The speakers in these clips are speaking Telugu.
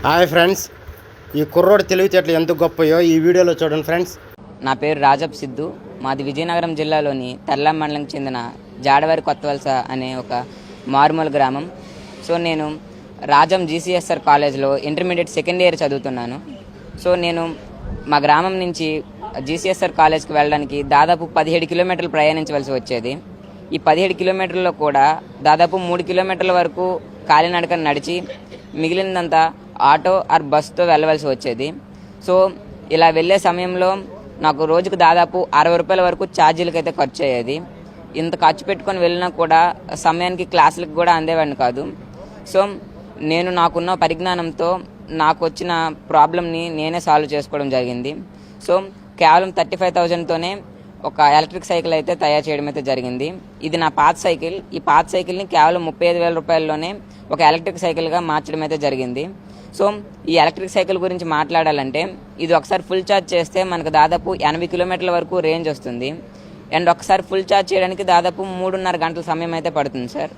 హాయ్ ఫ్రెండ్స్, ఈ కుర్రోడు తెలివితేటలు ఎంత గొప్పయో ఈ వీడియోలో చూడండి ఫ్రెండ్స్. నా పేరు రాజప్ సిద్ధు. మాది విజయనగరం జిల్లాలోని తర్లా మండలంకి చెందిన జాడవారి కొత్తవలస అనే ఒక మారుమూల గ్రామం. సో నేను రాజం జీసీఎస్ఆర్ కాలేజ్లో ఇంటర్మీడియట్ సెకండ్ ఇయర్ చదువుతున్నాను. సో నేను మా గ్రామం నుంచి జీసీఎస్ఆర్ కాలేజ్కి వెళ్ళడానికి దాదాపు 17 కిలోమీటర్లు ప్రయాణించవలసి వచ్చేది. ఈ 17 కిలోమీటర్లలో కూడా దాదాపు 3 కిలోమీటర్ల వరకు కాలినడకన నడిచి మిగిలినంతా ఆటో ఆర్ బస్తో వెళ్ళవలసి వచ్చేది. సో ఇలా వెళ్ళే సమయంలో నాకు రోజుకు దాదాపు 60 రూపాయల వరకు ఛార్జీలకు అయితే ఖర్చు అయ్యేది. ఇంత ఖర్చు పెట్టుకొని వెళ్ళినా కూడా సమయానికి క్లాసులకు కూడా అందేవాడిని కాదు. సో నేను నాకున్న పరిజ్ఞానంతో నాకు వచ్చిన ప్రాబ్లమ్ని నేనే సాల్వ్ చేసుకోవడం జరిగింది. సో కేవలం 35,000తోనే ఒక ఎలక్ట్రిక్ సైకిల్ అయితే తయారు చేయడం అయితే జరిగింది. ఇది నా పాత సైకిల్. ఈ పాత సైకిల్ని కేవలం 35,000 రూపాయల్లోనే ఒక ఎలక్ట్రిక్ సైకిల్గా మార్చడం అయితే జరిగింది. సో ఈ ఎలక్ట్రిక్ సైకిల్ గురించి మాట్లాడాలంటే ఇది ఒకసారి ఫుల్ ఛార్జ్ చేస్తే మనకు దాదాపు 80 కిలోమీటర్ల వరకు రేంజ్ వస్తుంది. అండ్ ఒకసారి ఫుల్ ఛార్జ్ చేయడానికి దాదాపు 3.5 గంటల సమయం అయితే పడుతుంది సార్.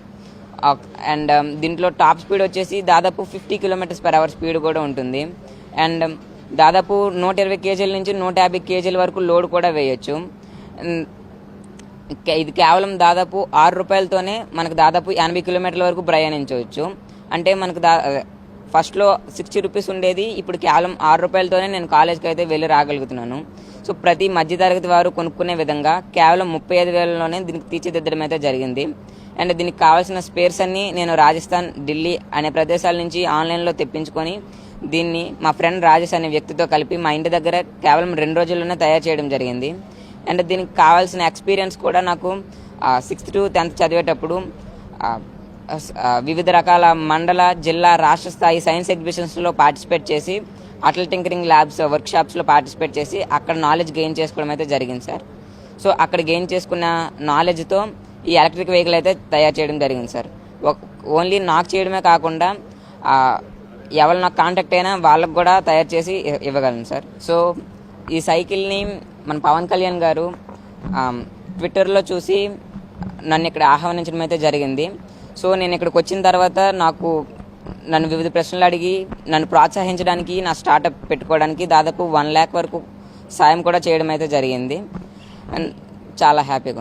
అండ్ దీంట్లో టాప్ స్పీడ్ వచ్చేసి దాదాపు 50 km/h స్పీడ్ కూడా ఉంటుంది. అండ్ దాదాపు 120 kg నుంచి 150 kg వరకు లోడ్ కూడా వేయచ్చు. ఇది కేవలం దాదాపు 6 రూపాయలతోనే మనకు దాదాపు 80 కిలోమీటర్ల వరకు ప్రయాణించవచ్చు. అంటే మనకు ఫస్ట్లో 60 రూపీస్ ఉండేది, ఇప్పుడు కేవలం 6 రూపాయలతోనే నేను కాలేజ్కి అయితే వెళ్ళి రాగలుగుతున్నాను. సో ప్రతి మధ్యతరగతి వారు కొనుక్కునే విధంగా కేవలం 35,000లోనే దీనికి తీర్చిదిద్దడం అయితే జరిగింది. అండ్ దీనికి కావాల్సిన స్పేర్స్ అన్నీ నేను రాజస్థాన్, ఢిల్లీ అనే ప్రదేశాల నుంచి ఆన్లైన్లో తెప్పించుకొని దీన్ని మా ఫ్రెండ్ రాజేష్ అనే వ్యక్తితో కలిపి మా ఇంటి దగ్గర కేవలం 2 రోజుల్లోనే తయారు చేయడం జరిగింది. అండ్ దీనికి కావాల్సిన ఎక్స్పీరియన్స్ కూడా నాకు 6th to 10th చదివేటప్పుడు వివిధ రకాల మండల, జిల్లా, రాష్ట్ర స్థాయి సైన్స్ ఎగ్జిబిషన్స్లో పార్టిసిపేట్ చేసి అటల్ టింకరింగ్ ల్యాబ్స్ వర్క్షాప్స్లో పార్టిసిపేట్ చేసి అక్కడ నాలెడ్జ్ గెయిన్ చేసుకోవడం అయితే జరిగింది సార్. సో అక్కడ గెయిన్ చేసుకున్న నాలెడ్జ్తో ఈ ఎలక్ట్రిక్ వెహికల్ అయితే తయారు చేయడం జరిగింది సార్. ఓన్లీ నాకు చేయడమే కాకుండా ఎవరు నాకు కాంటాక్ట్ అయినా వాళ్ళకు కూడా తయారు చేసి ఇవ్వగలను సార్. సో ఈ సైకిల్ని మన పవన్ కళ్యాణ్ గారు ట్విట్టర్లో చూసి నన్ను ఇక్కడ ఆహ్వానించడం అయితే జరిగింది. సో నేను ఇక్కడికి వచ్చిన తర్వాత నన్ను వివిధ ప్రశ్నలు అడిగి నన్ను ప్రోత్సహించడానికి, నా స్టార్టప్ పెట్టుకోవడానికి దాదాపు 1 lakh వరకు సాయం కూడా చేయడం అయితే జరిగింది. అండ్ చాలా హ్యాపీగా ఉంది.